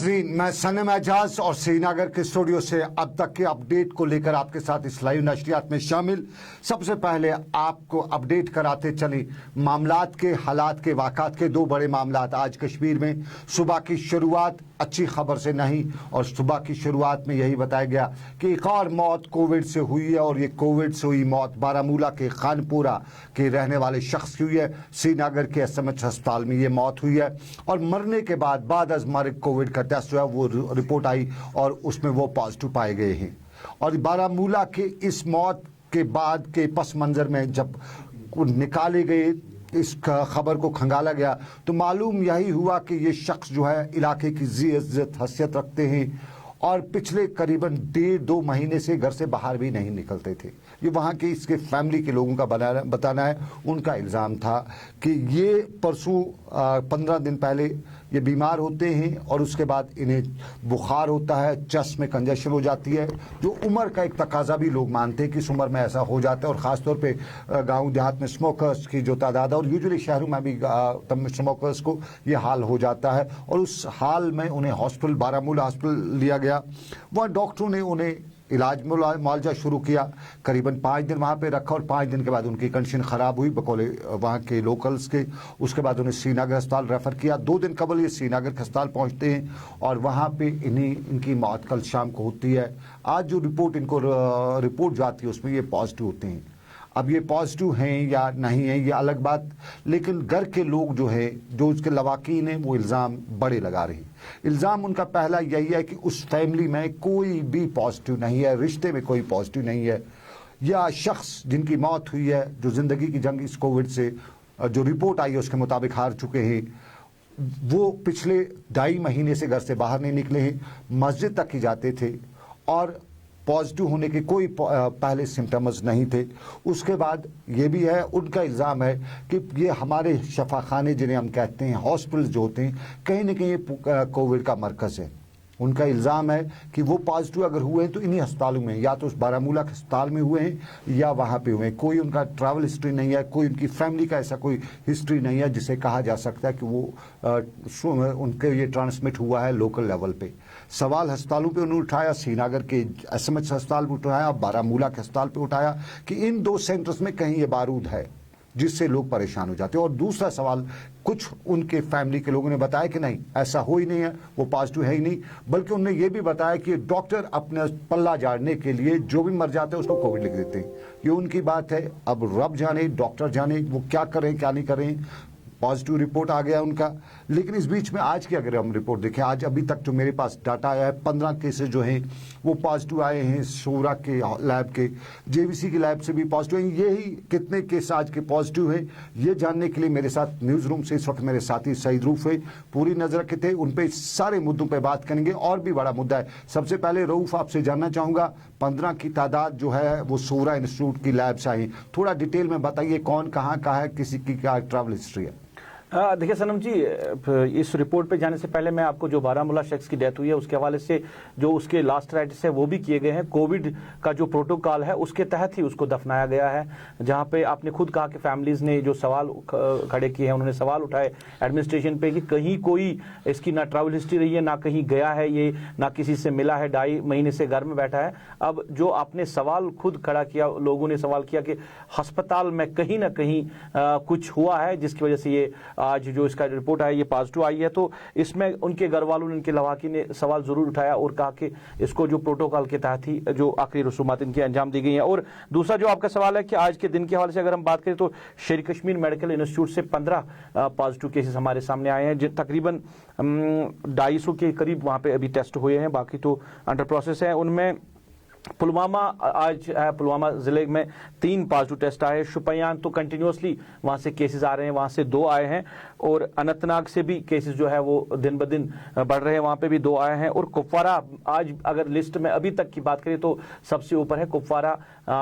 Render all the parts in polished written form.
नाजरीन, मैं सनम एजाज और श्रीनगर के स्टूडियो से अब तक के अपडेट को लेकर आपके साथ इस लाइव नशरियात में शामिल। सबसे पहले आपको अपडेट कराते चले मामलात के, हालात के, वाक़ात के। दो बड़े मामलात आज कश्मीर में। सुबह की शुरुआत अच्छी खबर से नहीं, और सुबह की शुरुआत में यही बताया गया कि एक और मौत कोविड से हुई है, और ये कोविड से हुई मौत बारामूला के खानपुरा के रहने वाले शख्स की हुई है। श्रीनगर के एसएमएच अस्पताल में ये मौत हुई है, और मरने के बाद अजमारिक कोविड का टेस्ट जो है वो रिपोर्ट आई और उसमें वो पॉजिटिव पाए गए हैं। और बारामूला के इस मौत के बाद के पस मंज़र में जब निकाले गए, इस खबर को खंगाला गया, तो मालूम यही हुआ कि ये शख्स जो है इलाके की इज्जत हसीयत रखते हैं, और पिछले करीबन 1.5-2 महीने से घर से बाहर भी नहीं निकलते थे। ये वहाँ के इसके फैमिली के लोगों का बताना है। उनका इल्ज़ाम था कि ये परसों 15 दिन पहले ये बीमार होते हैं, और उसके बाद इन्हें बुखार होता है, चेस्ट में कंजेशन हो जाती है, जो उम्र का एक तकाजा भी लोग मानते हैं कि इस उम्र में ऐसा हो जाता है। और ख़ास तौर पे गांव देहात में स्मोकर्स की जो तादाद है, और यूजुअली शहरों में भी स्मोकर्स को ये हाल हो जाता है, और उस हाल में उन्हें हॉस्पिटल, बारामूला हॉस्पिटल लिया गया। वहाँ डॉक्टरों ने उन्हें इलाज मुआवजा शुरू किया, करीबन 5 दिन वहाँ पे रखा, और 5 दिन के बाद उनकी कंडीशन ख़राब हुई बकौले वहाँ के लोकल्स के। उसके बाद उन्हें श्रीनगर अस्पताल रेफ़र किया। 2 दिन कबल ये श्रीनगर के अस्पताल पहुँचते हैं, और वहाँ पे इनकी मौत कल शाम को होती है। आज जो रिपोर्ट जो आती है उसमें ये पॉजिटिव होते हैं। अब ये पॉजिटिव हैं या नहीं है ये अलग बात, लेकिन घर के लोग जो है, जो उसके लवाकीन हैं, वो इल्ज़ाम बड़े लगा रहे हैं। इल्ज़ाम उनका पहला यही है कि उस फैमिली में कोई भी पॉजिटिव नहीं है, रिश्ते में कोई पॉजिटिव नहीं है, या शख्स जिनकी मौत हुई है, जो ज़िंदगी की जंग इस कोविड से जो रिपोर्ट आई है उसके मुताबिक हार चुके हैं, वो पिछले 2.5 महीने से घर से बाहर नहीं निकले हैं, मस्जिद तक ही जाते थे, और पॉजिटिव होने के कोई पहले सिम्टम्स नहीं थे। उसके बाद ये भी है, उनका इल्ज़ाम है कि ये हमारे शफाखाने जिन्हें हम कहते हैं, हॉस्पिटल जो होते हैं, कहीं ना कहीं ये कोविड का मरकज़ है। उनका इल्ज़ाम है कि वो पॉजिटिव अगर हुए हैं तो इन्हीं अस्पतालों में, या तो उस बारामूला के अस्पताल में हुए हैं या वहाँ पे हुए हैं। कोई उनका ट्रैवल हिस्ट्री नहीं है, कोई उनकी फैमिली का ऐसा कोई हिस्ट्री नहीं है जिसे कहा जा सकता है कि वो उनके ये ट्रांसमिट हुआ है लोकल लेवल पे। सवाल अस्पतालों पे उन्होंने उठाया, श्रीनगर के एसएमएच अस्पताल पे उठाया, बारामूला के अस्पताल पे उठाया कि इन 2 सेंटर्स में कहीं ये बारूद है जिससे लोग परेशान हो जाते हैं। और दूसरा सवाल, कुछ उनके फैमिली के लोगों ने बताया कि नहीं, ऐसा हो ही नहीं है, वो पॉजिटिव है ही नहीं, बल्कि उन्होंने ये भी बताया कि डॉक्टर अपने पल्ला झाड़ने के लिए जो भी मर जाते हैं उसको कोविड लिख देते हैं। ये उनकी बात है। अब रब जाने, डॉक्टर जाने वो क्या करें क्या नहीं करें। पॉजिटिव रिपोर्ट आ गया उनका, लेकिन इस बीच में आज की अगर हम रिपोर्ट देखें, आज अभी तक जो मेरे पास डाटा आया है, 15 केसेस जो हैं वो पॉजिटिव आए हैं शोरा के लैब के, जेवीसी की लैब से भी पॉजिटिव हैं। यही कितने केस आज के पॉजिटिव हैं, ये जानने के लिए मेरे साथ न्यूज़ रूम से इस वक्त मेरे साथी सईद रूफ है, पूरी नज़र रखे थे। उन पर सारे मुद्दों पर बात करेंगे, और भी बड़ा मुद्दा है। सबसे पहले रऊफ, आपसे जानना चाहूँगा, 15 की तादाद जो है वो शोरा इंस्टीट्यूट की लैब से आई, थोड़ा डिटेल में बताइए कौन कहाँ का है, किसी की क्या ट्रैवल हिस्ट्री है। देखिए सनम जी, इस रिपोर्ट पे जाने से पहले मैं आपको जो बारामूला शख्स की डेथ हुई है उसके हवाले से जो उसके लास्ट राइट्स है वो भी किए गए हैं। कोविड का जो प्रोटोकॉल है उसके तहत ही उसको दफनाया गया है, जहां पे आपने खुद कहा कि फैमिलीज ने जो सवाल खड़े किए हैं, उन्होंने सवाल उठाए एडमिनिस्ट्रेशन पे कि कहीं कोई इसकी ना ट्रैवल हिस्ट्री रही है, ना कहीं गया है ये, ना किसी से मिला है, 2.5 महीने से घर में बैठा है। अब जो आपने सवाल खुद खड़ा किया, लोगों ने सवाल किया कि अस्पताल में कहीं ना कहीं कुछ हुआ है जिसकी वजह से ये आज जो इसका रिपोर्ट आई ये पॉजिटिव आई है, तो इसमें उनके घर वालों ने, उनके लवाकी ने सवाल जरूर उठाया और कहा कि इसको जो प्रोटोकॉल के तहत ही जो आखिरी रसूमात इनकी अंजाम दी गई हैं। और दूसरा जो आपका सवाल है कि आज के दिन के हवाले से अगर हम बात करें तो शेर कश्मीर मेडिकल इंस्टीट्यूट से 15 पॉजिटिव केसेस हमारे सामने आए हैं, तकरीबन 250 के करीब वहाँ पे अभी टेस्ट हुए हैं, बाकी तो अंडर प्रोसेस है। उनमें पुलवामा, आज पुलवामा जिले में 3 पॉजिटिव टेस्ट आए। शुपियान तो कंटिन्यूसली वहाँ से केसेस आ रहे हैं, वहाँ से 2 आए हैं, और अनंतनाग से भी केसेस जो है वो दिन ब दिन बढ़ रहे हैं, वहाँ पे भी 2 आए हैं। और कुपवारा, आज अगर लिस्ट में अभी तक की बात करें तो सबसे ऊपर है कुपवारा।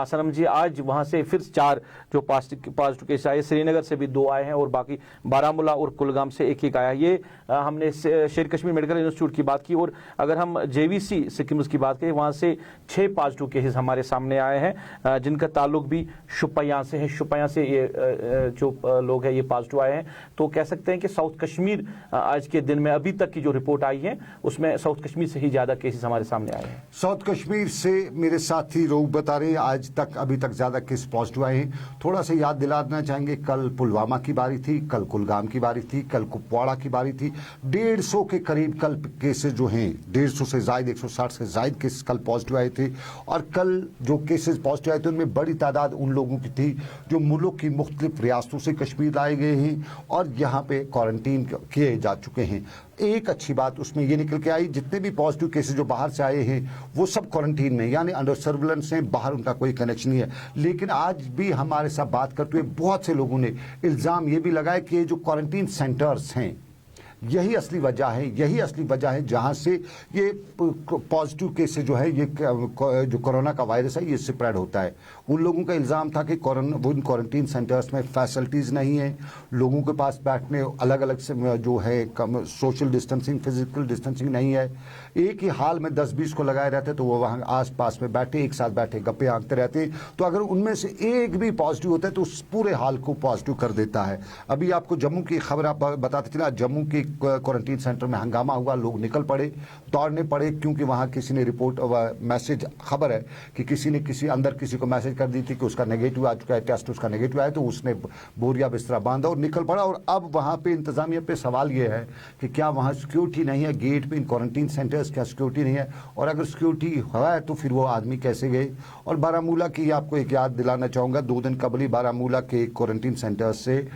सनम जी, आज वहाँ से फिर 4 जो पॉजिटिव केस आए, श्रीनगर से भी 2 आए हैं, और बाकी बारामूला और कुलगाम से 1 आया। ये हमने शेर कश्मीर मेडिकल इंस्टीट्यूट की बात की। और अगर हम जेवीसी सिक्किम की बात करें, वहाँ से 6 पॉजिटिव केसेस हमारे सामने आए हैं, जिनका ताल्लुक भी शुपियां से है। शुपियां से ये जो लोग हैं ये पॉजिटिव आए हैं। तो कह सकते हैं कि साउथ कश्मीर आज के दिन में अभी तक की जो रिपोर्ट आई है उसमें साउथ कश्मीर से ही ज्यादा केसेस हमारे सामने आए हैं। साउथ कश्मीर से मेरे साथी रोग बता रहे हैं आज तक अभी तक ज्यादा केस पॉजिटिव आए हैं। थोड़ा सा याद दिलाना चाहेंगे, कल पुलवामा की बारी थी, कल कुलगाम की बारी थी, कल कुपवाड़ा की बारी थी। 150 के करीब कल केसेस जो हैं, 150 से ज्यादा, 160 से ज्यादा केस कल पॉजिटिव आए थे। और कल जो केसेस पॉजिटिव आए थे उनमें बड़ी तादाद उन लोगों की थी जो मुल्क की मुख्तलिफ रियासतों से कश्मीर लाए गए हैं और यहाँ पे क्वारंटीन किए जा चुके हैं। एक अच्छी बात उसमें ये निकल के आई, जितने भी पॉजिटिव केसेस जो बाहर से आए हैं वो सब क्वारंटीन में, यानी अंडर सर्विलेंस हैं, बाहर उनका कोई कनेक्शन नहीं है। लेकिन आज भी हमारे साथ बात करते हुए बहुत से लोगों ने इल्ज़ाम ये भी लगाया कि ये जो क्वारंटीन सेंटर्स हैं यही असली वजह है जहां से ये पॉजिटिव केसेस जो है, ये जो कोरोना का वायरस है ये स्प्रेड होता है। उन लोगों का इल्ज़ाम था कि उन क्वारंटीन सेंटर्स में फैसिलिटीज़ नहीं है, लोगों के पास बैठने अलग अलग से जो है सोशल डिस्टेंसिंग, फिजिकल डिस्टेंसिंग नहीं है। एक ही हाल में 10-20 को लगाए रहते तो वो वहाँ आस पास में बैठे, एक साथ बैठे गप्पे हाँकते रहते। तो अगर उनमें से एक भी पॉजिटिव होता है तो उस पूरे हाल को पॉजिटिव कर देता है। अभी आपको जम्मू की खबर आप बताते चला, जम्मू की क्वारंटीन सेंटर में हंगामा हुआ, लोग निकल पड़े, दौड़ने पड़े, क्योंकि वहां किसी ने रिपोर्ट मैसेज, खबर है कि किसी ने किसी को मैसेज कर दी थी कि उसका नेगेटिव आ चुका है, टेस्ट उसका नेगेटिव आया, तो उसने बोरिया बिस्तरा बांधा और निकल पड़ा। और अब वहां पे इंतजामिया पे सवाल ये है कि क्या वहां सिक्योरिटी नहीं है, गेट पे इन क्वारंटीन सेंटर्स क्या सिक्योरिटी नहीं है, और अगर सिक्योरिटी है तो फिर वो आदमी कैसे गए। और बारामूला की आपको एक याद दिलाना चाहूंगा, 2 दिन कबल ही बारामूला के क्वारंटीन सेंटर से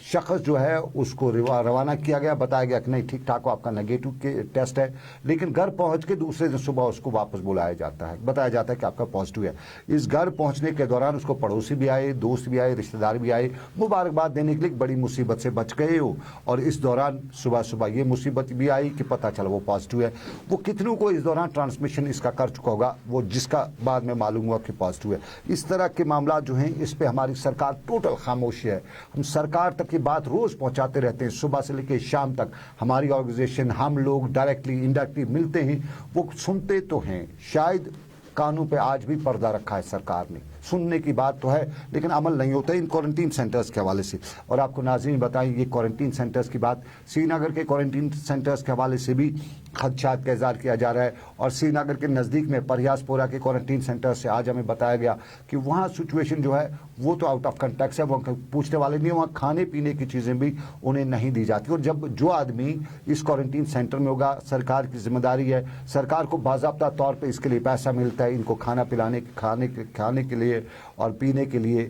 शख्स जो है उसको रवाना किया गया, बताया गया कि नहीं ठीक ठाक हो, आपका नेगेटिव के टेस्ट है, लेकिन घर पहुंच के दूसरे दिन सुबह उसको वापस बुलाया जाता है, बताया जाता है कि आपका पॉजिटिव है। इस घर पहुंचने के दौरान उसको पड़ोसी भी आए, दोस्त भी आए, रिश्तेदार भी आए, मुबारकबाद देने के लिए बड़ी मुसीबत से बच गए हो। और इस दौरान सुबह सुबह ये मुसीबत भी आई कि पता चला वो पॉजिटिव है। वो कितनों को इस दौरान ट्रांसमिशन इसका कर चुका होगा, वो जिसका बाद में मालूम हुआ कि पॉजिटिव है। इस तरह के मामला जो हैं इस पर हमारी सरकार टोटल खामोश है। हम सरकार तक ये बात रोज पहुंचाते रहते हैं, सुबह से लेकर शाम तक हमारी ऑर्गेनाइजेशन, हम लोग डायरेक्टली इनडायरेक्टली मिलते हैं, वो सुनते तो हैं। शायद कानून पे आज भी पर्दा रखा है सरकार ने, सुनने की बात तो है लेकिन अमल नहीं होता इन क्वारंटीन सेंटर्स के हवाले से। और आपको नाज़रीन बताएं, ये क्वारंटीन सेंटर्स की बात, श्रीनगर के क्वारंटीन सेंटर्स के हवाले से भी खदशात का इज़हार किया जा रहा है। और श्रीनगर के नज़दीक में परियासपोरा के क्वारंटीन सेंटर से आज हमें बताया गया कि वहाँ सिचुएशन जो है वो तो आउट ऑफ कंटेक्स्ट है, वो पूछने वाले नहीं, वहाँ खाने पीने की चीज़ें भी उन्हें नहीं दी जाती। और जब जो आदमी इस क्वारंटीन सेंटर में होगा, सरकार की जिम्मेदारी है, सरकार को बाज़ाब्ता तौर पर इसके लिए पैसा मिलता है, इनको खाना पिलाने खाने के लिए और पीने के लिए,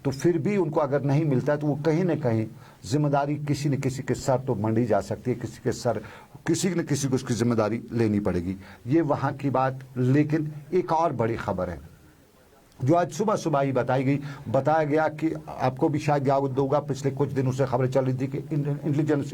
तो फिर भी उनको अगर नहीं मिलता है तो वो कहीं न कहीं जिम्मेदारी किसी न किसी के सर तो मंडी जा सकती है, किसी न किसी को उसकी जिम्मेदारी लेनी पड़ेगी। ये वहाँ की बात। लेकिन एक और बड़ी खबर है जो आज सुबह सुबह ही बताया गया कि आपको भी शायद याद होगा, पिछले कुछ दिनों से खबरें चल रही थी कि इंटेलिजेंस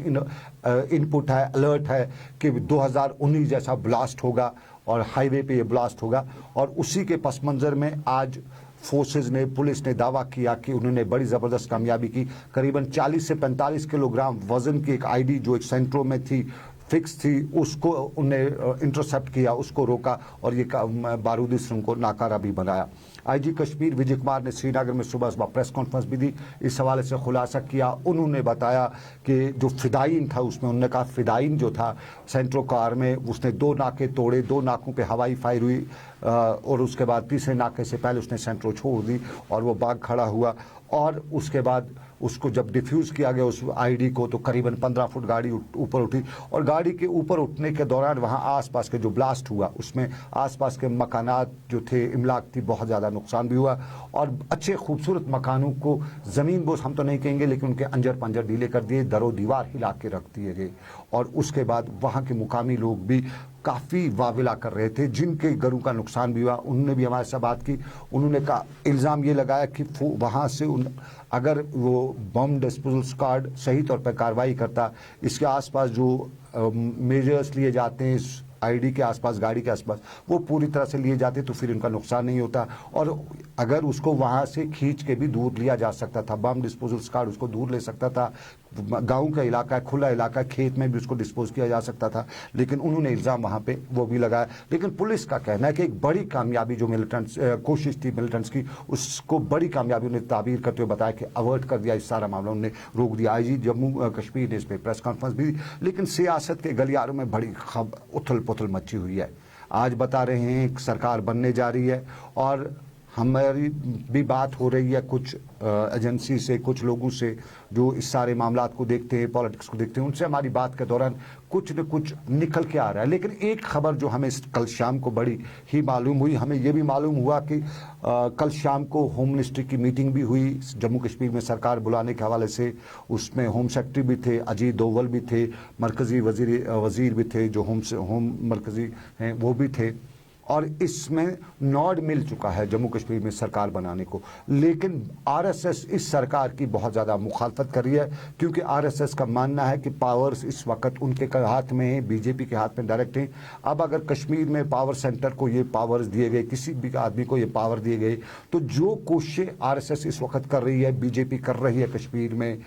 इनपुट है, अलर्ट है कि 2019 जैसा ब्लास्ट होगा और हाईवे पे ये ब्लास्ट होगा। और उसी के पस मंज़र में आज फोर्सेस ने, पुलिस ने दावा किया कि उन्होंने बड़ी ज़बरदस्त कामयाबी की। करीबन 40 से 45 किलोग्राम वज़न की एक आईडी जो एक सेंटरों में थी, फिक्स थी, उसको उन्हें इंटरसेप्ट किया, उसको रोका और ये बारूदी सुरंग को नाकारा भी बनाया। आईजी कश्मीर विजय कुमार ने श्रीनगर में सुबह प्रेस कॉन्फ्रेंस भी दी, इस हवाले से खुलासा किया। उन्होंने बताया कि जो फिदाइन था उसमें, उन्होंने कहा फिदाइन जो था सेंट्रो कार में, उसने 2 नाके तोड़े, 2 नाकों पे हवाई फायर हुई और उसके बाद तीसरे नाके से पहले उसने सेंट्रो छोड़ दी और वो बाग खड़ा हुआ। और उसके बाद उसको जब डिफ्यूज़ किया गया उस आईडी को, तो करीबन 15 फुट गाड़ी ऊपर उठी और गाड़ी के ऊपर उठने के दौरान वहाँ आसपास के जो ब्लास्ट हुआ उसमें आसपास के मकानात जो थे, इमलाक थी, बहुत ज़्यादा नुकसान भी हुआ। और अच्छे खूबसूरत मकानों को ज़मीन बोझ हम तो नहीं कहेंगे लेकिन उनके अंजर पंजर ढीले कर दिए, दरो दीवार हिला के रख दिए गए। और उसके बाद वहाँ के मुकामी लोग भी काफ़ी वाविला कर रहे थे, जिनके घरों का नुकसान भी हुआ। उन्होंने भी हमारे साथ बात की। उन्होंने कहा, इल्ज़ाम ये लगाया कि वहाँ से अगर वो बम डिस्पोजल स्क्वाड सही तौर पर कार्रवाई करता, इसके आसपास जो मेजर्स लिए जाते हैं आईडी के आसपास, गाड़ी के आसपास, वो पूरी तरह से लिए जाते तो फिर इनका नुकसान नहीं होता। और अगर उसको वहां से खींच के भी दूर लिया जा सकता था, बम डिस्पोजल स्क्वाड उसको दूर ले सकता था, गांव का इलाका है, खुला इलाका, खेत में भी उसको डिस्पोज किया जा सकता था, लेकिन उन्होंने इल्जाम वहां पे वो भी लगाया। लेकिन पुलिस का कहना है कि एक बड़ी कामयाबी जो मिलिटेंट्स कोशिश थी मिलिटेंट्स की, उसको बड़ी कामयाबी उन्हें ताबीर करते हुए बताया कि अवर्ट कर दिया इस सारा मामला, उन्होंने रोक दिया। आईजी जम्मू कश्मीर ने इस पर प्रेस कॉन्फ्रेंस भी दी। लेकिन सियासत के गलियारों में बड़ी उथल पुथल मची हुई है। आज बता रहे हैं सरकार बनने जा रही है, और हमारी भी बात हो रही है कुछ एजेंसी से, कुछ लोगों से जो इस सारे मामलात को देखते हैं, पॉलिटिक्स को देखते हैं, उनसे हमारी बात के दौरान कुछ न कुछ निकल के आ रहा है। लेकिन एक खबर जो हमें कल शाम को बड़ी ही मालूम हुई, हमें यह भी मालूम हुआ कि कल शाम को होम मिनिस्ट्री की मीटिंग भी हुई जम्मू कश्मीर में सरकार बुलाने के हवाले से। उसमें होम सेक्रेटरी भी थे, अजीत डोवल भी थे, मरकजी वजीर भी थे, जो होम मरकजी हैं वो भी थे, और इसमें नॉड मिल चुका है जम्मू कश्मीर में सरकार बनाने को। लेकिन आरएसएस इस सरकार की बहुत ज़्यादा मुखालफत कर रही है, क्योंकि आरएसएस का मानना है कि पावर्स इस वक्त उनके हाथ में है, बीजेपी के हाथ में डायरेक्ट हैं। अब अगर कश्मीर में पावर सेंटर को ये पावर्स दिए गए, किसी भी आदमी को ये पावर दिए गए, तो जो कोशिशें आरएसएस इस वक्त कर रही है, बीजेपी कर रही है कश्मीर में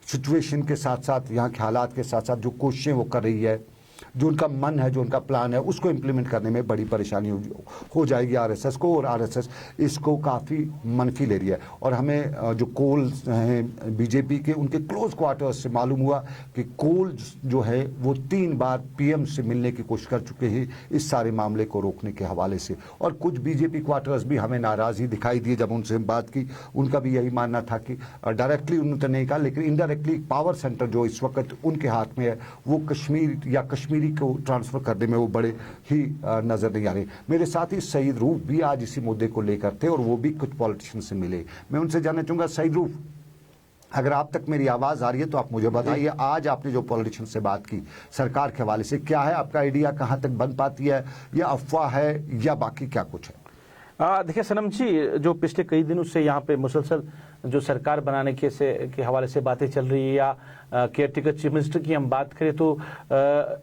सिचुएशन के साथ साथ, यहाँ के हालात के साथ साथ जो कोशिशें वो कर रही है, जो उनका मन है, जो उनका प्लान है, उसको इम्प्लीमेंट करने में बड़ी परेशानी हो जाएगी आरएसएस को। और आरएसएस इसको काफ़ी मनफी ले रही है। और हमें जो कोल हैं बीजेपी के, उनके क्लोज क्वार्टर्स से मालूम हुआ कि कोल जो है वो 3 बार पीएम से मिलने की कोशिश कर चुके हैं इस सारे मामले को रोकने के हवाले से। और कुछ बीजेपी क्वार्टर्स भी हमें नाराज़ ही दिखाई दिए जब उनसे बात की। उनका भी यही मानना था कि डायरेक्टली उन्होंने नहीं कहा, लेकिन इनडायरेक्टली पावर सेंटर जो इस वक्त उनके हाथ में है, वो कश्मीर या कश्मीरी को ट्रांसफर करने में वो बड़े ही नजर नहीं आ रहे। मेरे साथ ही सईद रूफ भी आज इसी मुद्दे को लेकर थे, और वो भी कुछ पॉलिटिशियन से मिले। मैं उनसे जानना चाहूंगा, सईद रूफ, अगर आप तक मेरी आवाज आ रही है तो आप मुझे बताइए, आज आपने जो पॉलिटिशियन से बात की सरकार के हवाले से, क्या है आपका आइडिया, कहां तक बन पाती है, या अफवाह है, या बाकी क्या कुछ है? देखिए सनम जी, जो पिछले कई दिनों से यहाँ पे मुसलसल जो सरकार बनाने के हवाले से बातें चल रही है, या केयरटेकर चीफ मिनिस्टर की हम बात करें तो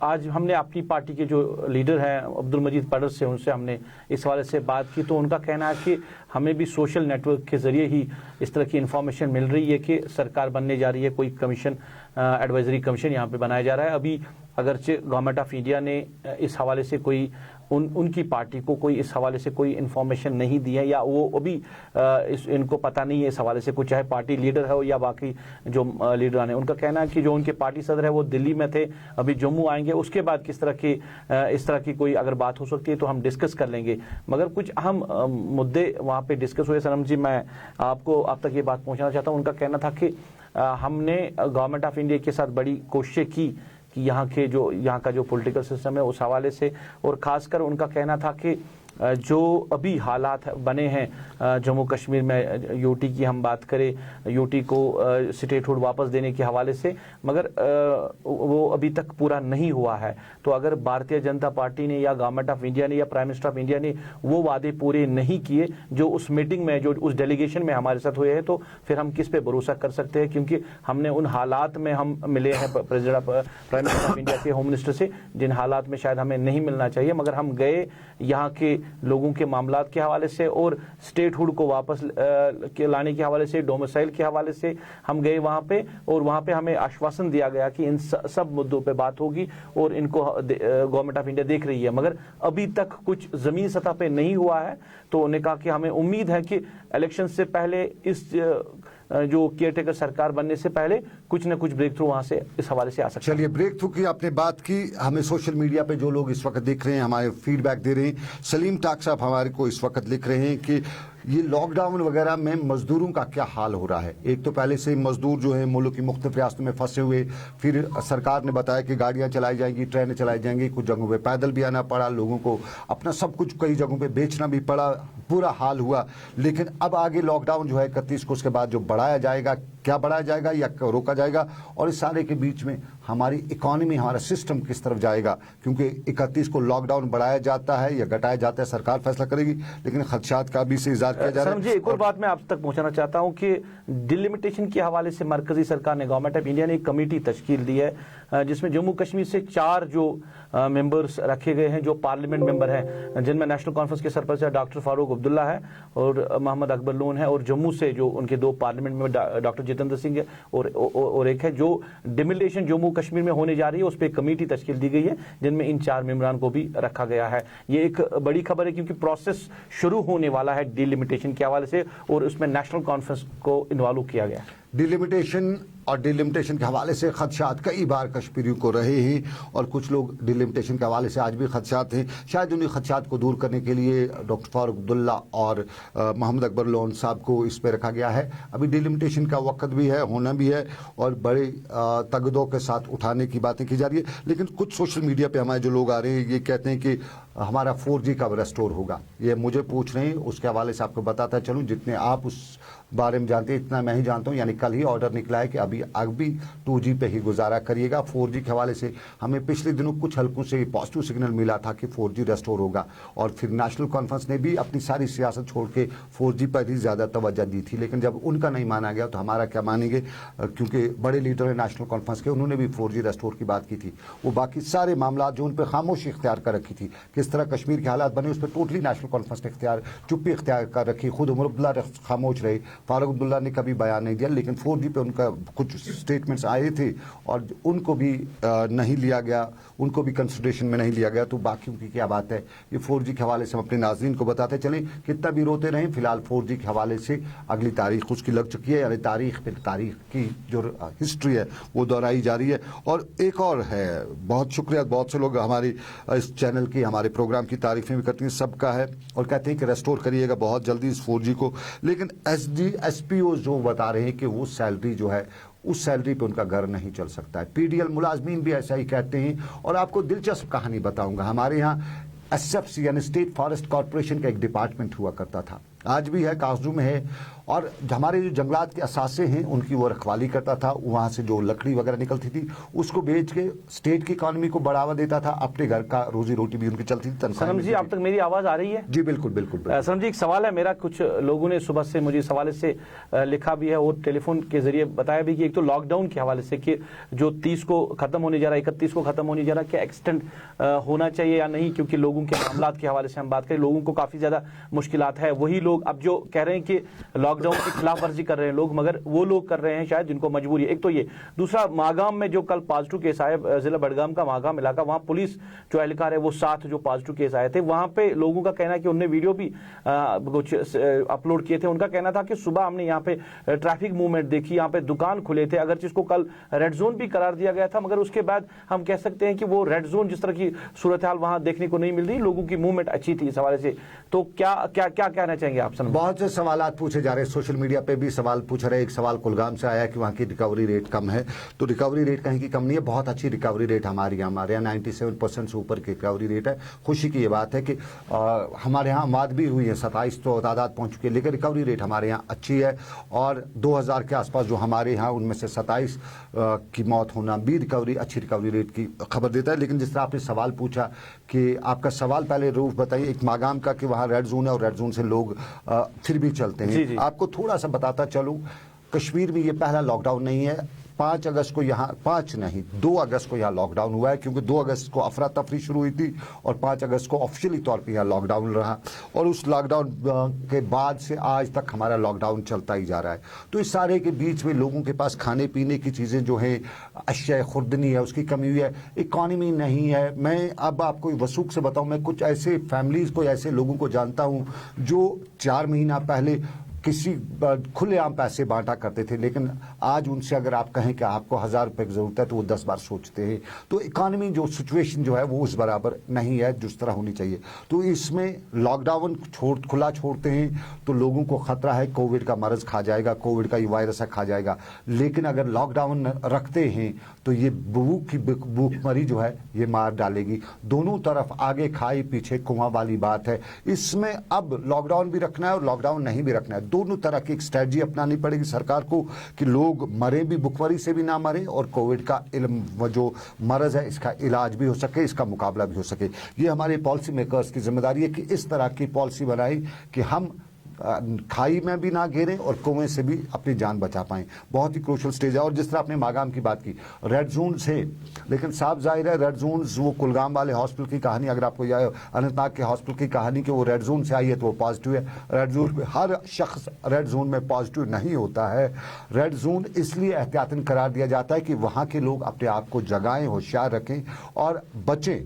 आज हमने अपनी पार्टी के जो लीडर हैं अब्दुल मजीद पडर से, उनसे हमने इस हवाले से बात की। तो उनका कहना है कि हमें भी सोशल नेटवर्क के ज़रिए ही इस तरह की इन्फॉर्मेशन मिल रही है कि सरकार बनने जा रही है, कोई कमीशन, एडवाइजरी कमीशन यहाँ पे बनाया जा रहा है। अभी अगरचे गवर्नमेंट ऑफ इंडिया ने इस हवाले से कोई उनकी पार्टी को कोई इस हवाले से कोई इन्फॉर्मेशन नहीं दी है, या वो अभी इनको पता नहीं है इस हवाले से कुछ, चाहे पार्टी लीडर है या बाकी जो लीडर हैं। उनका कहना है कि जो उनके पार्टी सदर है वो दिल्ली में थे, अभी जम्मू आएंगे, उसके बाद किस तरह की इस तरह की कोई अगर बात हो सकती है तो हम डिस्कस कर लेंगे। मगर कुछ अहम मुद्दे वहाँ पे डिस्कस हुए सनम जी, मैं आप तक ये बात पहुँचाना चाहता हूँ। उनका कहना था कि हमने गवर्नमेंट ऑफ इंडिया के साथ बड़ी कोशिशें की कि यहाँ का जो पॉलिटिकल सिस्टम है उस हवाले से, और ख़ासकर उनका कहना था कि जो अभी हालात बने हैं जम्मू कश्मीर में, यूटी की हम बात करें, यूटी को स्टेटहुड वापस देने के हवाले से, मगर वो अभी तक पूरा नहीं हुआ है। तो अगर भारतीय जनता पार्टी ने या गवर्नमेंट ऑफ इंडिया ने या प्राइम मिनिस्टर ऑफ इंडिया ने वो वादे पूरे नहीं किए जो उस मीटिंग में, जो उस डेलीगेशन में हमारे साथ हुए हैं, तो फिर हम किस पे भरोसा कर सकते हैं? क्योंकि हमने उन हालात में हम मिले हैं प्राइम मिनिस्टर ऑफ इंडिया के, होम मिनिस्टर से, जिन हालात में शायद हमें नहीं मिलना चाहिए, मगर हम गए यहाँ के लोगों के मामलात के हवाले से और स्टेटहुड को वापस लाने के हवाले से, डोमिसाइल के हवाले से हम गए वहाँ पे, और वहाँ पे हमें आश्वासन दिया गया कि इन सब मुद्दों पे बात होगी और इनको गवर्नमेंट ऑफ इंडिया देख रही है, मगर अभी तक कुछ जमीन सतह पे नहीं हुआ है। तो उन्होंने कहा कि हमें उम्मीद है कि इलेक्शन से पहले इस जो केयरटेकर सरकार बनने से पहले कुछ न कुछ ब्रेक थ्रू वहां से इस हवाले से आ सकता है। चलिए, ब्रेक थ्रू की आपने बात की, हमें सोशल मीडिया पे जो लोग इस वक्त देख रहे हैं, हमारे फीडबैक दे रहे हैं, सलीम टाक साहब हमारे को इस वक्त लिख रहे हैं कि ये लॉकडाउन वगैरह में मजदूरों का क्या हाल हो रहा है। एक तो पहले से मजदूर जो है मुल्क की मुख्तलिफ रियासतों में फंसे हुए, फिर सरकार ने बताया कि गाड़ियां चलाई जाएंगी, ट्रेनें चलाई जाएंगी, कुछ जगहों पे पैदल भी आना पड़ा, लोगों को अपना सब कुछ कई जगहों पे बेचना भी पड़ा, बुरा हाल हुआ। लेकिन अब आगे लॉकडाउन जो है 31 को, उसके बाद जो बढ़ाया जाएगा, क्या बढ़ाया जाएगा या रोका जाएगा, और इस सारे के बीच में हमारी इकोनॉमी, हमारा सिस्टम किस तरफ जाएगा, क्योंकि 31 को लॉकडाउन बढ़ाया जाता है या घटाया जाता है, सरकार फैसला करेगी, लेकिन खदशात का भी से इज़हार किया जा रहा है। एक और बात मैं आप तक पहुंचाना चाहता हूं कि डिलिमिटेशन के हवाले से मरकजी सरकार ने, गवर्नमेंट ऑफ इंडिया ने एक कमेटी तश्कील दी है जिसमें जम्मू कश्मीर से 4 जो मेंबर्स रखे गए हैं जो पार्लियामेंट मेंबर हैं, जिनमें नेशनल कॉन्फ्रेंस के सरपंच डॉक्टर फारूक अब्दुल्ला है और मोहम्मद अकबर लोन है, और जम्मू से जो उनके 2 parliament member doctor Jitendra Singh है और एक है। जो डिमिलिटेशन जम्मू कश्मीर में होने जा रही है उस पर एक कमेटी तश्कील दी गई है जिनमें इन 4 मेंबरान को भी रखा गया है। ये एक बड़ी खबर है क्योंकि प्रोसेस शुरू होने वाला है डिलिमिटेशन के हवाले से और उसमें नेशनल कॉन्फ्रेंस को इन्वॉल्व किया गया है। डिलिमिटेशन और डिलिमिटेशन के हवाले से खदशात कई बार कश्मीरियों को रहे हैं और कुछ लोग डिलिमिटेशन के हवाले से आज भी खदशात हैं। शायद उन्हीं खदशात को दूर करने के लिए डॉक्टर फारूक अब्दुल्ला और मोहम्मद अकबर लोन साहब को इस पर रखा गया है। अभी डिलिमिटेशन का वक्त भी है, होना भी है और बड़े तगदों के साथ उठाने की बातें की जा रही है। लेकिन कुछ सोशल मीडिया पे हमारे जो लोग आ रहे हैं ये कहते हैं कि हमारा 4G कब रेस्टोर होगा, ये मुझे पूछ रहे हैं। उसके हवाले से आपको बताता चलूँ, जितने आप उस बारे में जानते हैं इतना मैं ही जानता हूँ। यानी कल ही ऑर्डर निकला है कि अभी 2G पे ही गुजारा करिएगा। 4G के हवाले से हमें पिछले दिनों कुछ हल्कों से पॉजिटिव सिग्नल मिला था कि 4G रेस्टोर होगा और फिर नेशनल कॉन्फ्रेंस ने भी अपनी सारी सियासत छोड़ के 4G पर ही ज़्यादा तवज्जो दी थी। लेकिन जब उनका नहीं माना गया तो हमारा क्या मानेंगे, क्योंकि बड़े लीडर हैं नेशनल कॉन्फ्रेंस के, उन्होंने भी 4G रेस्टोर की बात की थी। वो बाकी सारे मामला जो उन पर खामोशी इख्तियार कर रखी थी, किस तरह कश्मीर के हालात बने उस पर टोटली नेशनल कॉन्फ्रेंस ने चुप्पी इख्तियार कर रखी। खुद उमर अब्दुल्ला खामोश रहे, फारूक अब्दुल्ला ने कभी बयान नहीं दिया। लेकिन 4G पे उनका कुछ स्टेटमेंट्स आए थे और उनको भी नहीं लिया गया, उनको भी कंसिडरेशन में नहीं लिया गया। तो बाकियों की क्या बात है। ये 4G के हवाले से हम अपने नाज़रीन को बताते चलें, कितना भी रोते रहें। फिलहाल 4G के हवाले से अगली तारीख उसकी लग चुकी है, यानी तारीख की जो हिस्ट्री है वो दोहराई जा रही है। और एक और है, बहुत शुक्रिया, बहुत से लोग हमारी इस चैनल की, हमारे प्रोग्राम की तारीफें भी करती हैं, सबका है और कहते हैं कि रेस्टोर करिएगा बहुत जल्दी इस 4G को। लेकिन SPO जो बता रहे हैं कि वो सैलरी जो है उस सैलरी पे उनका घर नहीं चल सकता है। PDL मुलाजमीन भी ऐसा ही कहते हैं। और आपको दिलचस्प कहानी बताऊंगा, हमारे यहाँ SFC यानी स्टेट फॉरेस्ट कॉर्पोरेशन का एक डिपार्टमेंट हुआ करता था, आज भी है, कासरू में है। और हमारे जो जंगलात के असासे हैं उनकी वो रखवाली करता था। वहाँ से जो लकड़ी वगैरह निकलती थी उसको बेच के स्टेट की इकॉनमी को बढ़ावा देता था, अपने घर का रोजी रोटी भी उनकी चलती थी। सनम जी, आप तक मेरी आवाज़ आ रही है? जी बिल्कुल बिल्कुल। सनम जी, एक सवाल है मेरा। कुछ लोगों ने सुबह से मुझे इस हवाले से लिखा भी है और टेलीफोन के जरिए बताया भी कि एक तो लॉकडाउन के हवाले से कि जो 30 को ख़त्म होने जा रहा है, 31 को ख़त्म होने जा रहा है, क्या एक्सटेंड होना चाहिए या नहीं, क्योंकि लोगों के मामलात के हवाले से हम बात करें, लोगों को काफ़ी ज़्यादा मुश्किलात है। वही लोग अब जो कह रहे हैं कि लॉकडाउन की खिलाफ वर्जी कर रहे हैं लोग, मगर वो लोग कर रहे हैं शायद जिनको मजबूरी है। एक तो ये, दूसरा मागाम में जो कल पॉजिटिव केस आए, जिला बडगाम का मागाम इलाका, वहां पुलिस जो एहलकार है वो 7 जो पॉजिटिव केस आए थे, वहां पे लोगों का कहना है कि उनने वीडियो भी कुछ अपलोड किए थे। उनका कहना था कि सुबह हमने यहाँ पे ट्रैफिक मूवमेंट देखी, यहाँ पे दुकान खुले थे, अगर जिसको कल रेड जोन भी करार दिया गया था, मगर उसके बाद हम कह सकते हैं कि वो रेड जोन जिस तरह की सूरत हाल वहां देखने को नहीं मिल रही, लोगों की मूवमेंट अच्छी थी इस हवाले से। तो क्या क्या क्या कहना चाहेंगे आप? बहुत से सवाल पूछे जा रहे हैं, सोशल मीडिया पे भी सवाल पूछ रहे हैं। एक सवाल कुलगाम से आया कि वहाँ की रिकवरी रेट कम है, तो रिकवरी रेट कहीं की कम नहीं है, बहुत अच्छी रिकवरी रेट हमारे यहाँ 97% से ऊपर की रिकवरी रेट है। खुशी की ये बात है कि हमारे यहाँ मौत भी हुई है, 27 तो तादाद पहुँच चुकी है, लेकिन रिकवरी रेट हमारे यहाँ अच्छी है। और 2000 के आसपास जो हमारे यहाँ, उनमें से 27 की मौत होना भी रिकवरी, अच्छी रिकवरी रेट की खबर देता है। लेकिन जिस तरह आपने सवाल पूछा कि आपका सवाल पहले रूफ बताइए एक मागाम का कि वहाँ रेड जोन है और रेड जोन से लोग फिर भी चलते हैं। जी। आपको थोड़ा सा बताता चलूं, कश्मीर में ये पहला लॉकडाउन नहीं है। 5 अगस्त को यहाँ, 5 नहीं 2 अगस्त को यहाँ लॉकडाउन हुआ है, क्योंकि 2 अगस्त को अफरा तफरी शुरू हुई थी और 5 अगस्त को ऑफिशियली तौर पे यहाँ लॉकडाउन रहा। और उस लॉकडाउन के बाद से आज तक हमारा लॉकडाउन चलता ही जा रहा है। तो इस सारे के बीच में लोगों के पास खाने पीने की चीज़ें जो हैं, अशिया खुर्दनी है, उसकी कमी हुई है, इकॉनमी नहीं है। मैं अब आपको वसूख से बताऊँ, मैं कुछ ऐसे फैमिलीज़ को, ऐसे लोगों को जानता हूँ जो 4 महीना पहले किसी खुलेआम पैसे बांटा करते थे, लेकिन आज उनसे अगर आप कहें कि आपको 1000 रुपये की ज़रूरत है तो वो 10 बार सोचते हैं। तो इकॉनमी जो सिचुएशन जो है वो उस बराबर नहीं है जिस तरह होनी चाहिए। तो इसमें लॉकडाउन खुला छोड़ते हैं तो लोगों को ख़तरा है कोविड का मरज़ खा जाएगा, कोविड का ये वायरस है खा जाएगा। लेकिन अगर लॉकडाउन रखते हैं तो ये भूखमरी जो है ये मार डालेगी। दोनों तरफ आगे खाई पीछे कुआं वाली बात है। इसमें अब लॉकडाउन भी रखना है और लॉकडाउन नहीं भी रखना है, दोनों तरह की एक स्ट्रेटजी अपनानी पड़ेगी सरकार को कि लोग मरे भी, भुखमरी से भी ना मरे, और कोविड का जो मरज़ है इसका इलाज भी हो सके, इसका मुकाबला भी हो सके। ये हमारे पॉलिसी मेकर्स की जिम्मेदारी है कि इस तरह की पॉलिसी बनाई कि हम खाई में भी ना गिरें और कुएं से भी अपनी जान बचा पाएं। बहुत ही क्रूशल स्टेज है। और जिस तरह आपने मागाम की बात की, रेड जोन से, लेकिन साफ जाहिर है रेड जोन, वो कुलगाम वाले हॉस्पिटल की कहानी अगर आपको याद, अनंतनाग के हॉस्पिटल की कहानी कि वो रेड जोन से आई है तो वो पॉजिटिव है। रेड जोन में हर शख्स रेड जोन में पॉजिटिव नहीं होता है। रेड जोन इसलिए एहतियातन करार दिया जाता है कि वहाँ के लोग अपने आप को जगाएं, होशियार रखें और बचें।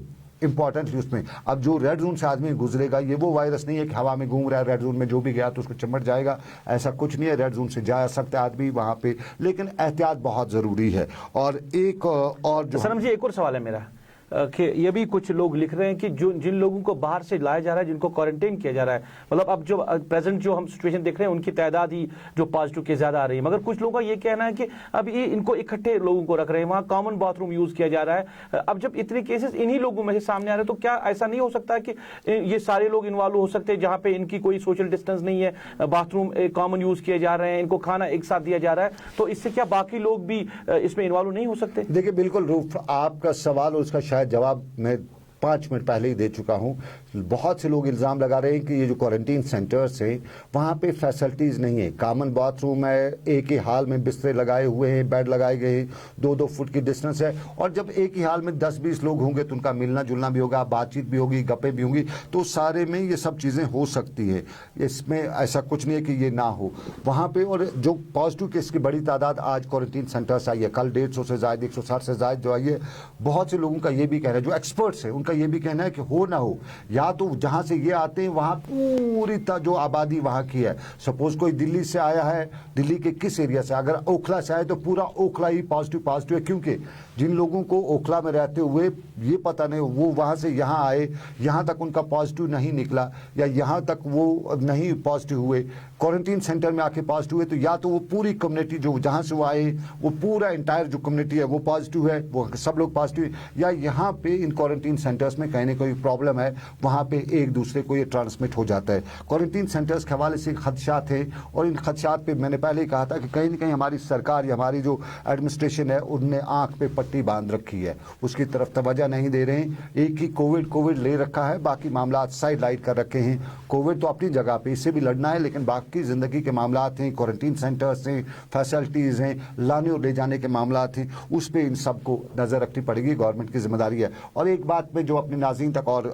इंपॉर्टेंटली उसमें अब जो रेड जोन से आदमी गुजरेगा, ये वो वायरस नहीं है कि हवा में घूम रहा है, रेड जोन में जो भी गया तो उसको चिमट जाएगा, ऐसा कुछ नहीं है। रेड जोन से जा सकता है आदमी वहां पे, लेकिन एहतियात बहुत जरूरी है। और एक और जो सनम जी, एक और सवाल है मेरा कि ये भी कुछ लोग लिख रहे हैं कि जो जिन लोगों को बाहर से लाया जा रहा है, जिनको क्वारंटाइन किया जा रहा है, मतलब अब जो प्रेजेंट जो हम सिचुएशन देख रहे हैं उनकी तादाद ही जो पॉजिटिव के ज्यादा आ रही है, मगर कुछ लोगों का ये कहना है कि अब ये इनको इकट्ठे लोगों को रख रहे हैं, वहाँ कॉमन बाथरूम यूज किया जा रहा है। अब जब इतने केसेस इन्हीं लोगों में से सामने आ रहे हैं, तो क्या ऐसा नहीं हो सकता कि ये सारे लोग इन्वॉल्व हो सकते हैं जहाँ पे इनकी कोई सोशल डिस्टेंस नहीं है, बाथरूम कॉमन यूज किए जा रहे हैं, इनको खाना एक साथ दिया जा रहा है, तो इससे क्या बाकी लोग भी इसमें इन्वॉल्व नहीं हो सकते? देखिए बिल्कुल रूफ, आपका सवाल और उसका शायद जवाब मैं 5 मिनट पहले ही दे चुका हूं। बहुत से लोग इल्ज़ाम लगा रहे हैं कि ये जो क्वारंटीन सेंटर्स हैं वहाँ पे फैसिलिटीज़ नहीं है, कॉमन बाथरूम है, एक ही हाल में बिस्तरे लगाए हुए हैं, बेड लगाए गए हैं, 2-2 फुट की डिस्टेंस है। और जब एक ही हाल में 10-20 लोग होंगे तो उनका मिलना जुलना भी होगा, बातचीत भी होगी, गप्पे भी होंगी, तो सारे में ये सब चीज़ें हो सकती है। इसमें ऐसा कुछ नहीं है कि ये ना हो वहाँ पे। और जो पॉजिटिव केस की बड़ी तादाद आज क्वारंटीन सेंटर्स आई है, कल 150 से ज़्यादा, 160 से ज़्यादा जो आई है, बहुत से लोगों का ये भी कहना है, जो एक्सपर्ट्स हैं उनका ये भी कहना है कि हो ना हो, या तो जहां से ये आते हैं वहां पूरी जो आबादी वहां की है, सपोज कोई दिल्ली से आया है, दिल्ली के किस एरिया से, अगर ओखला से आए तो पूरा ओखला ही पॉजिटिव है, क्योंकि जिन लोगों को ओखला में रहते हुए ये पता नहीं वो वहां से यहाँ आए, यहाँ तक उनका पॉजिटिव नहीं निकला, या यहाँ तक वो नहीं पॉजिटिव हुए, क्वारंटीन सेंटर में आके पॉजिटिव हुए, तो या तो वो पूरी कम्युनिटी जो जहाँ से वो आए, वो पूरा इंटायर जो कम्युनिटी है वो पॉजिटिव है, वो सब लोग पॉजिटिव, या यहाँ पे इन क्वारंटीन सेंटर्स में कहीं ना कोई प्रॉब्लम है, वहाँ पे एक दूसरे को ये ट्रांसमिट हो जाता है। क्वारंटीन सेंटर्स के हवाले से खदशात हैं, और इन खदशात पे मैंने पहले ही कहा था कि कहीं ना कहीं हमारी सरकार या हमारी जो एडमिनिस्ट्रेशन है उनने आंख पे पट्टी बांध रखी है, उसकी तरफ तवज्जो नहीं दे रहे हैं। एक ही कोविड ले रखा है, बाकी मामला साइड लाइट कर रखे हैं। कोविड तो अपनी जगह पे, इससे भी लड़ना है, लेकिन बाकी जिंदगी के मामला हैं, क्वारंटीन सेंटर्स हैं, फैसिलिटीज़ हैं, लाने और ले जाने के मामला हैं, उस पर इन सबको नज़र रखनी पड़ेगी, गवर्नमेंट की जिम्मेदारी है। और एक बात मैं जो अपने नाज़रीन तक और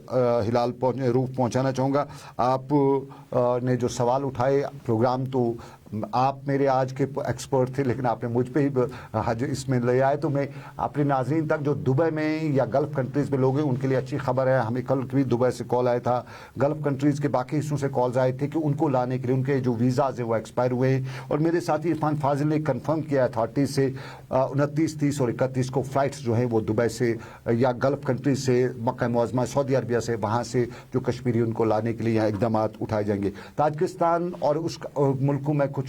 हिलाल रूफ पहुंचाना चाहूँगा, आप ने जो सवाल उठाए, प्रोग्राम तो आप मेरे आज के एक्सपर्ट थे, लेकिन आपने मुझ पे ही इसमें ले आए, तो मैं अपने नाजरीन तक जो दुबई में या गल्फ़ कंट्रीज़ में लोग हैं उनके लिए अच्छी खबर है। हमें कल भी दुबई से कॉल आया था, गल्फ़ कंट्रीज़ के बाकी हिस्सों से कॉल्स आए थे कि उनको लाने के लिए उनके जो वीज़ाज हैं वो एक्सपायर हुए हैं। और मेरे साथी इरफान फाजिल ने कन्फर्म किया अथॉरिटी से 29, 30 और 31 को फ़्लाइट्स जो हैं वो दुबई से या गल्फ़ कंट्रीज से, मक्का मुअज़्ज़मा, सऊदी अरबिया से, वहाँ से जो कश्मीरी उनको लाने के लिए यहाँ इक़दाम उठाए जाएंगे। ताजिकिस्तान और उस मुल्कों में कुछ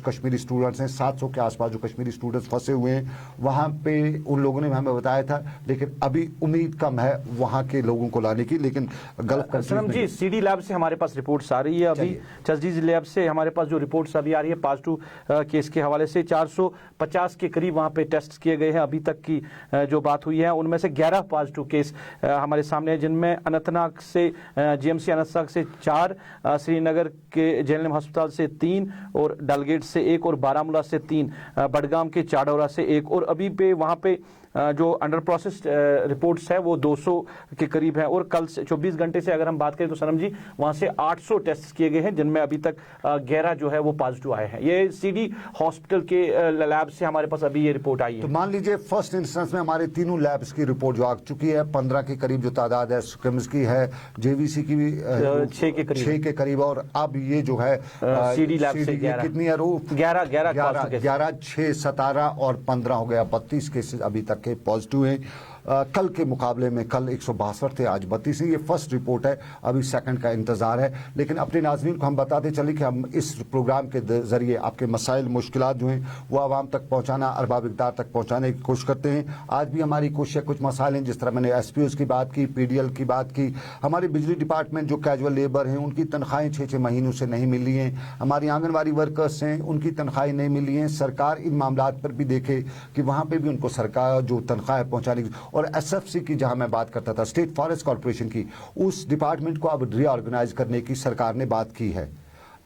कश्मीरी स्टूडेंट्स हैं, 700 के आसपास जो कश्मीरी स्टूडेंट्स फंसे हुए हैं, वहाँ पे उन लोगों ने हमें बताया था, लेकिन अभी उम्मीद कम है वहाँ के लोगों को लाने की। लेकिन सनम जी, सीडी लैब से हमारे पास रिपोर्ट्स आ रही है, अभी चस्डीज लैब से हमारे पास जो रिपोर्ट्स अभी आ रही है पॉजिटिव केस के हवाले से 450 के करीब वहाँ पे टेस्ट किए गए हैं अभी तक की जो बात हुई है, उनमें से 11 पॉजिटिव केस हमारे सामने है, जिनमें अनंतनाग से जीएमसी अनंतनाग से 4, श्रीनगर के जेएलएम अस्पताल से 3 और डलगेट से 1 और बारामूला से 3, बडगाम के चाडौरा से 1, और अभी पे वहाँ पे जो अंडर प्रोसेस रिपोर्ट्स है वो 200 के करीब है। और कल से 24 घंटे से अगर हम बात करें तो सनम जी वहाँ से 800 टेस्ट किए गए हैं, जिनमें अभी तक 11 जो है वो पॉजिटिव आए हैं। ये सीडी हॉस्पिटल के लैब से हमारे पास अभी ये रिपोर्ट आई है। तो मान लीजिए फर्स्ट इंस्टेंस में हमारे तीनों लैब्स की रिपोर्ट जो आ चुकी है, 15 के करीब जो तादाद है, स्किम्स की है, जेवीसी की भी 6 के करीब, और अब ये जो है सीडी लैब से कितनी है, 11, 6, 17 और 15 हो गया, 32 केसेस अभी तक के पॉजिटिव हैं। कल के मुकाबले में कल 162 थे, आज 32 हैं। ये फर्स्ट रिपोर्ट है, अभी सेकंड का इंतजार है। लेकिन अपने नाज़रीन को हम बताते चले कि हम इस प्रोग्राम के जरिए आपके मसाइल मुश्किलात जो हैं वो आवाम तक पहुँचाना, अरबाब इक़दार तक पहुँचाने की कोशिश करते हैं। आज भी हमारी कोशिश, कुछ मसाइल हैं, जिस तरह मैंने SPOs की बात की, PDL की बात की, हमारे बिजली डिपार्टमेंट जो कैजुअल लेबर हैं उनकी तनख्वाहें 6 महीनों से नहीं मिली हैं, हमारी आंगनबाड़ी वर्कर्स हैं उनकी तनख्वाहें नहीं मिली हैं। सरकार इन मामलात पर भी देखे कि वहाँ पर भी उनको सरकार जो तनख्वाहें पहुँचाने की, और SFC की जहां मैं बात करता था, स्टेट फॉरेस्ट कॉर्पोरेशन की, उस डिपार्टमेंट को अब रीऑर्गेनाइज करने की सरकार ने बात की है।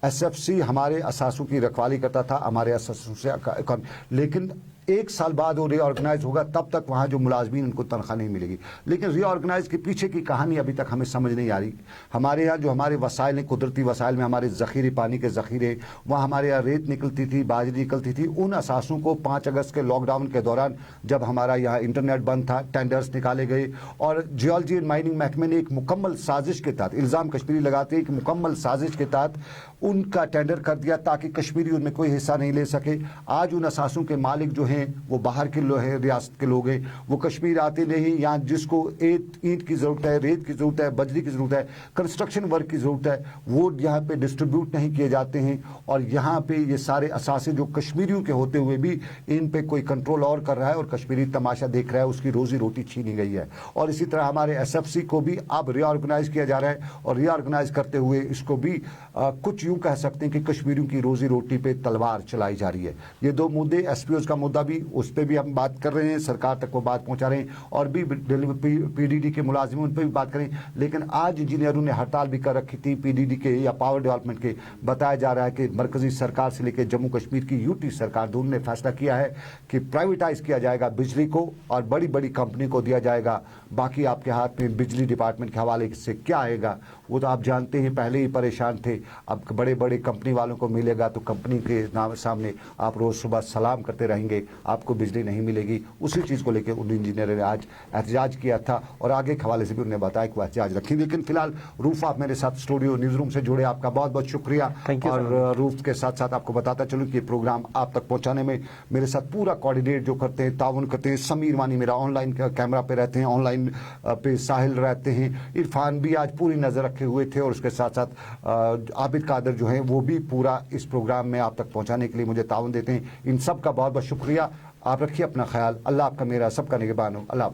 SFC हमारे असासों की रखवाली करता था, हमारे असासों से, लेकिन 1 साल बाद वो रीऑर्गेनाइज होगा, तब तक वहाँ जो मुलाजमीन उनको तनख्वाह नहीं मिलेगी। लेकिन रीऑर्गेनाइज के पीछे की कहानी अभी तक हमें समझ नहीं आ रही। हमारे यहाँ जो हमारे वसाइल हैं, कुदरती वसाइल में हमारे ज़ख़ीरे, पानी के ज़ख़ीरे, वहाँ हमारे यहाँ रेत निकलती थी, बाजरी निकलती थी। उन असासों को 5 अगस्त के लॉकडाउन के दौरान जब हमारा यहाँ इंटरनेट बंद था, टेंडर्स निकाले गए और जियोलॉजी एंड माइनिंग महकमे ने एक मुकम्मल साजिश के तहत, इल्ज़ाम कश्मीरी लगाते हैं कि मुकम्मल साजिश के तहत उनका टेंडर कर दिया ताकि कश्मीरी उनमें कोई हिस्सा नहीं ले सके। आज उन असासों के मालिक जो हैं वो बाहर के लोग हैं, रियासत के लोग हैं, वो कश्मीर आते नहीं। यहाँ जिसको ईंट की ज़रूरत है, रेत की ज़रूरत है, बजरी की ज़रूरत है, कंस्ट्रक्शन वर्क की ज़रूरत है, वो यहाँ पे डिस्ट्रीब्यूट नहीं किए जाते हैं। और यहाँ पे ये सारे असासे जो कश्मीरियों के होते हुए भी इन पे कोई कंट्रोल और कर रहा है और कश्मीरी तमाशा देख रहा है, उसकी रोज़ी रोटी छीनी गई है। और इसी तरह हमारे SFC को भी अब रीऑर्गेनाइज किया जा रहा है और रीऑर्गेनाइज करते हुए इसको भी कुछ यूँ कह सकते हैं कि कश्मीरियों की रोज़ी रोटी पे तलवार चलाई जा रही है। ये 2 मुद्दे, SPOs का मुद्दा भी, उस पर भी हम बात कर रहे हैं, सरकार तक वो बात पहुंचा रहे हैं, और भी PDD के मुलाजिम उन पर भी बात करें। लेकिन आज इंजीनियरों ने हड़ताल भी कर रखी थी PDD के या पावर डेवलपमेंट के। बताया जा रहा है कि मरकजी सरकार से लेकर जम्मू कश्मीर की UT सरकार दोनों ने फैसला किया है कि प्राइवेटाइज किया जाएगा बिजली को और बड़ी बड़ी कंपनी को दिया जाएगा। बाकी आपके हाथ में बिजली डिपार्टमेंट के हवाले से क्या आएगा वो तो आप जानते हैं, पहले ही परेशान थे। अब बड़े बड़े कंपनी वालों को मिलेगा तो कंपनी के नाम सामने आप रोज़ सुबह सलाम करते रहेंगे, आपको बिजली नहीं मिलेगी। उसी चीज़ को लेकर उन इंजीनियरों ने आज एहतजाज किया था और आगे के हवाले से भी उन्होंने बताया कि वो एहतजाज रखेंगे। लेकिन फिलहाल रूफ, आप मेरे साथ स्टूडियो न्यूज़ रूम से जुड़े, आपका बहुत बहुत शुक्रिया। और रूफ के साथ साथ आपको बताता चलूँ कि प्रोग्राम आप तक पहुँचाने में मेरे साथ पूरा कोऑर्डिनेट जो करते हैं, ताउन करते हैं, समीर वानी मेरा ऑनलाइन कैमरा पे रहते हैं, ऑनलाइन पे साहिल रहते हैं, इरफान भी आज पूरी नज़र रखे हुए थे, और उसके साथ साथ आबिद कादर जो हैं वो भी पूरा इस प्रोग्राम में आप तक पहुंचाने के लिए मुझे ताउन देते हैं। इन सब का बहुत बहुत शुक्रिया। आप रखिए अपना ख्याल। अल्लाह आपका मेरा सबका निगहबान हो। अल्लाह हाफ़िज़।